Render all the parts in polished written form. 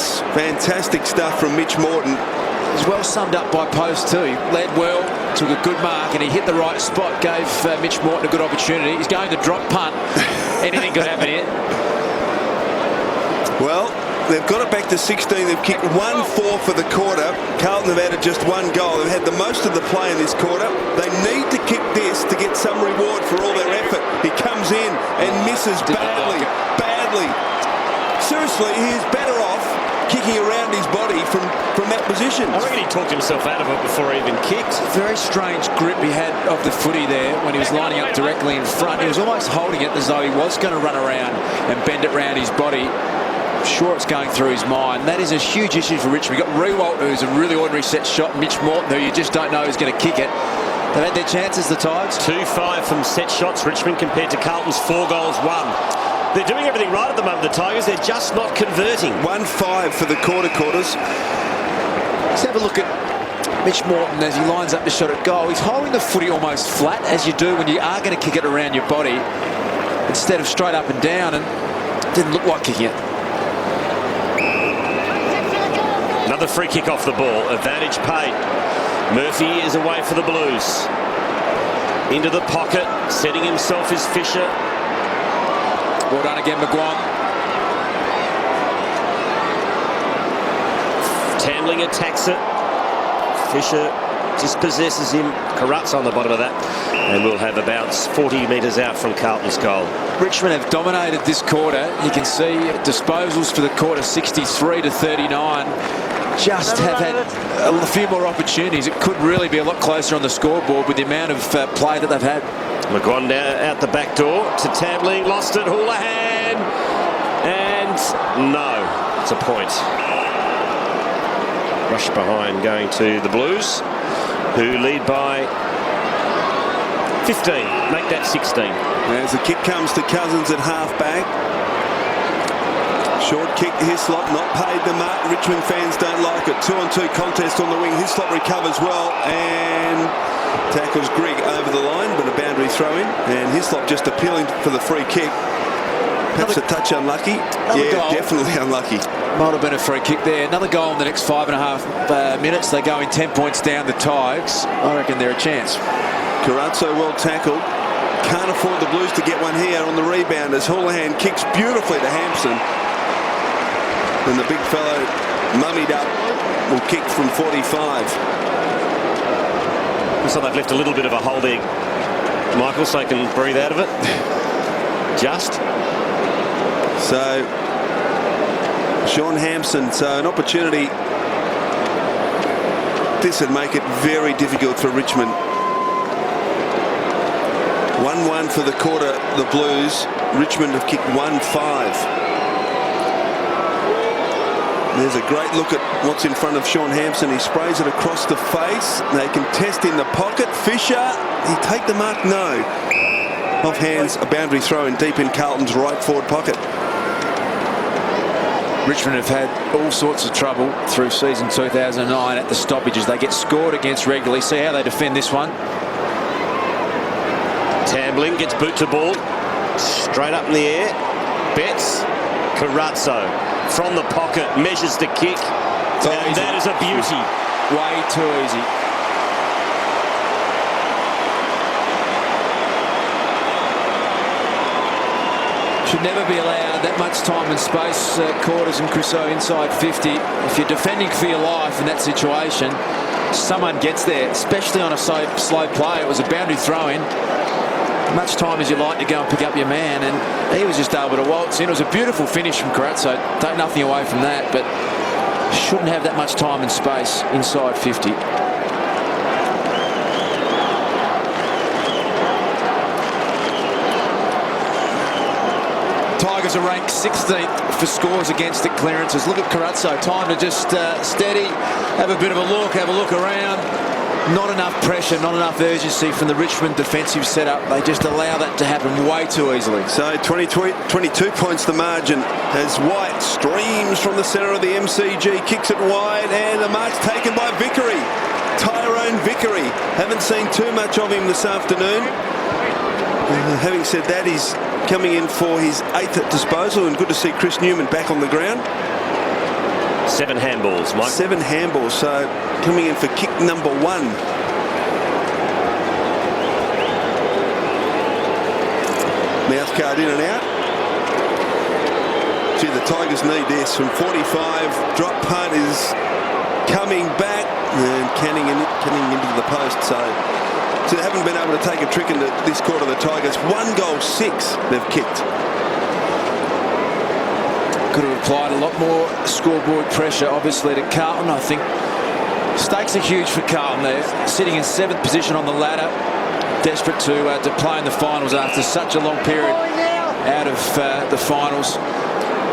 That's fantastic stuff from Mitch Morton. It was well summed up by Post too. He led well, took a good mark, and he hit the right spot, gave Mitch Morton a good opportunity. He's going to drop punt. Anything could happen here. Well, they've got it back to 16. They've kicked 1-4 for the quarter. Carlton have added just one goal. They've had the most of the play in this quarter. They need to kick this to get some reward for all their effort. He comes in and misses badly. Seriously, he's better off kicking around his body from that position. I reckon he talked himself out of it before he even kicked. Very strange grip he had of the footy there when he was lining up directly in front. He was almost holding it as though he was going to run around and bend it around his body. Sure, it's going through his mind. That is a huge issue for Richmond. We've got Rewalt, who's a really ordinary set shot. Mitch Morton, who you just don't know who's going to kick it. They've had their chances, the Tigers. 2-5 from set shots, Richmond, compared to Carlton's 4 goals, 1. They're doing everything right at the moment, the Tigers. They're just not converting. 1-5 for the quarters. Let's have a look at Mitch Morton as he lines up the shot at goal. He's holding the footy almost flat, as you do when you are going to kick it around your body, instead of straight up and down, and it didn't look like kicking it. Another free kick off the ball. Advantage paid. Murphy is away for the Blues. Into the pocket. Setting himself is Fisher. Well done again, McGuan. Tambling attacks it. Fisher dispossesses him. Carruth's on the bottom of that. And we'll have a bounce 40 metres out from Carlton's goal. Richmond have dominated this quarter. You can see disposals for the quarter 63 to 39. Just have had a few more opportunities. It could really be a lot closer on the scoreboard with the amount of play that they've had. McGuan out the back door to Tambling, lost it, Houlihan, and no, it's a point. Rush behind going to the Blues, who lead by 15, make that 16. As the kick comes to Cousins at half-back. Short kick, Hislop not paid the mark. Richmond fans don't like it. 2-on-2 contest on the wing. Hislop recovers well and tackles Grigg over the line, but a boundary throw in. And Hislop just appealing for the free kick. Perhaps a touch unlucky. Yeah, goal. Definitely unlucky. Might have been a free kick there. Another goal in the next 5.5 minutes. They go in 10 points down, the Tigers. I reckon they're a chance. Carrazzo well tackled. Can't afford the Blues to get one here on the rebound as Houlihan kicks beautifully to Hampson. And the big fellow mummied up will kick from 45. Looks like they've left a little bit of a hole there, Michael, so they can breathe out of it. Just. So, Sean Hampson, so an opportunity. This would make it very difficult for Richmond. 1-1 for the quarter, the Blues. Richmond have kicked 1-5. There's a great look at what's in front of Sean Hampson. He sprays it across the face. They can test in the pocket. Fisher, he take the mark? No. Off hands, a boundary throw in deep in Carlton's right forward pocket. Richmond have had all sorts of trouble through season 2009 at the stoppages. They get scored against regularly. See how they defend this one. Tambling gets boot to ball. Straight up in the air. Betts. Carrazzo. From the pocket, measures the kick. And that is a beauty. Way too easy. Should never be allowed that much time and space. Quarters and Crusoe inside 50. If you're defending for your life in that situation, someone gets there, especially on a slow play. It was a boundary throw-in. Much time as you like to go and pick up your man, and he was just able to waltz in. It was a beautiful finish from Carrazzo. Take nothing away from that, but shouldn't have that much time and space inside 50. Tigers are ranked 16th for scores against at clearances. Look at Carrazzo. Time to just steady, have a bit of a look around. Not enough pressure, not enough urgency from the Richmond defensive setup. They just allow that to happen way too easily. So 22 points the margin as White streams from the centre of the MCG, kicks it wide, and the mark's taken by Vickery. Tyrone Vickery. Haven't seen too much of him this afternoon. Having said that, he's coming in for his 8th at disposal, and good to see Chris Newman back on the ground. 7 handballs, Mike. 7 handballs, so coming in for kick number 1. Mouth guard in and out. Gee, the Tigers need this from 45. Drop punt is coming back and canning into the post. So they haven't been able to take a trick into this quarter. The Tigers 1 goal 6 they've kicked. Could have applied a lot more scoreboard pressure, obviously, to Carlton. I think stakes are huge for Carlton. They're sitting in 7th position on the ladder, desperate to play in the finals after such a long period out of the finals.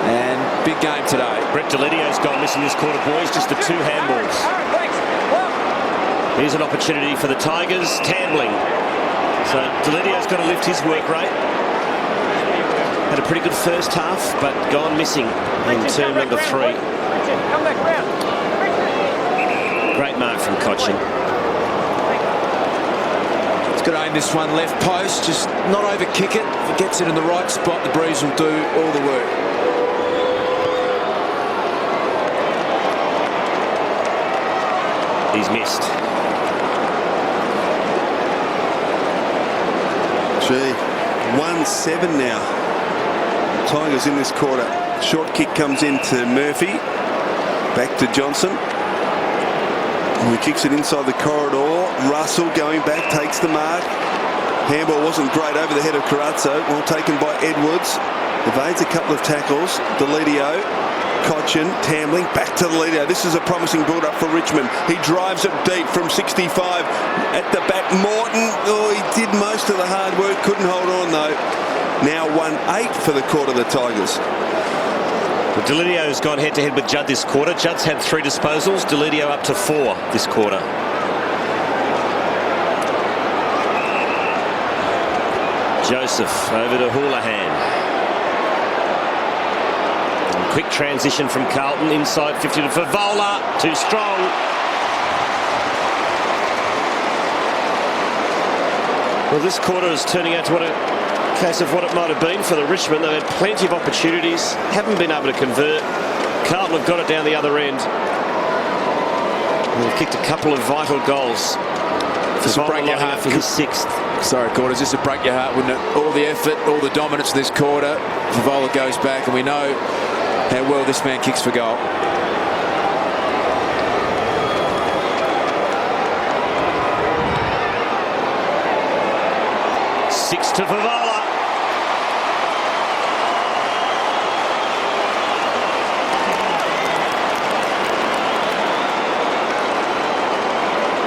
And big game today. Brett Delidio's gone missing this quarter, boys. Just the 2 handballs. Here's an opportunity for the Tigers. Tambling. So Delidio's got to lift his work rate. Had a pretty good first half, but gone missing in term number 3. Great mark from Cochin. He's got to aim this one left post, just not over kick it. If it gets it in the right spot, the breeze will do all the work. He's missed. Gee, 1-7 now. Tigers in this quarter. Short kick comes into Murphy. Back to Johnson. And he kicks it inside the corridor. Russell going back, takes the mark. Handball wasn't great over the head of Carazzo. Well taken by Edwards. Evades a couple of tackles. Delidio. Cochin, Tambling, back to Delidio. This is a promising build-up for Richmond. He drives it deep from 65 at the back. Morton, oh, he did most of the hard work, couldn't hold on though. Now 1-8 for the quarter, the Tigers. Well, Delidio's gone head-to-head with Judd this quarter. Judd's had 3 disposals. Delidio up to 4 this quarter. Joseph over to Houlihan. Quick transition from Carlton inside 50 to Favola. Too strong. Well, this quarter is turning out to what a case of what it might have been for the Richmond. They've had plenty of opportunities, haven't been able to convert. Carlton have got it down the other end. They've kicked a couple of vital goals. This will break your heart for his 6th. Sorry, quarters. This would break your heart, wouldn't it? All the effort, all the dominance this quarter. Favola goes back, and we know how well this man kicks for goal. Six to Favola.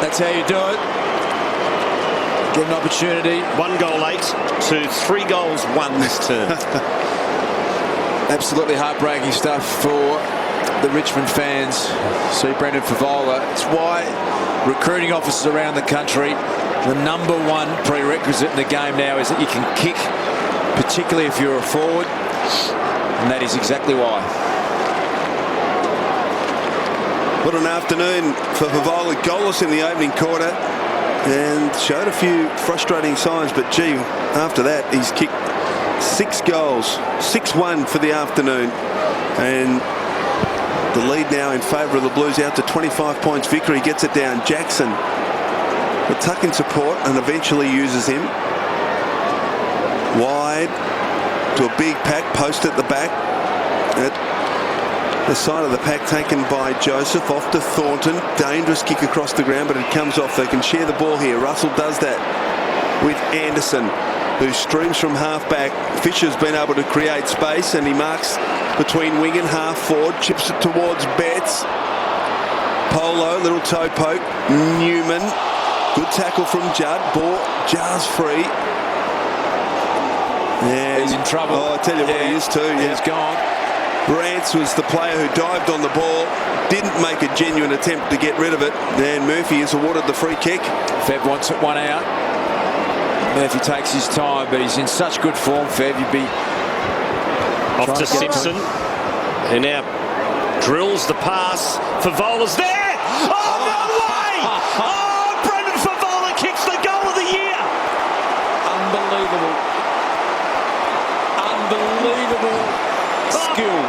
That's how you do it. Get an opportunity. 1 goal 8 to 3 goals 1 this term. Absolutely heartbreaking stuff for the Richmond fans. See Brendan Favola. It's why recruiting officers around the country, the #1 prerequisite in the game now is that you can kick, particularly if you're a forward, and that is exactly why. What an afternoon for Favola. Goalless in the opening quarter and showed a few frustrating signs, but gee, after that he's kicked 6 goals, 6-1 for the afternoon, and the lead now in favour of the Blues out to 25 points. Vickery gets it down. Jackson, the tuck in support, and eventually uses him wide to a big pack, post at the back. At the side of the pack taken by Joseph, off to Thornton. Dangerous kick across the ground, but it comes off. They can share the ball here. Russell does that with Anderson, who streams from half-back. Fisher's been able to create space, and he marks between wing and half-forward, chips it towards Betts. Polo, little toe poke. Newman, good tackle from Judd. Ball jars free. And He's in trouble. Oh, I tell you what, he is too. Yeah. He's gone. Rance was the player who dived on the ball, didn't make a genuine attempt to get rid of it, and Murphy is awarded the free kick. Fev wants it 1 out. Murphy takes his time, but he's in such good form, Fev. You'd be off to Simpson, who now drills the pass. Favola's there. Oh, no way! Oh, Brendan Favola kicks the goal of the year. unbelievable skill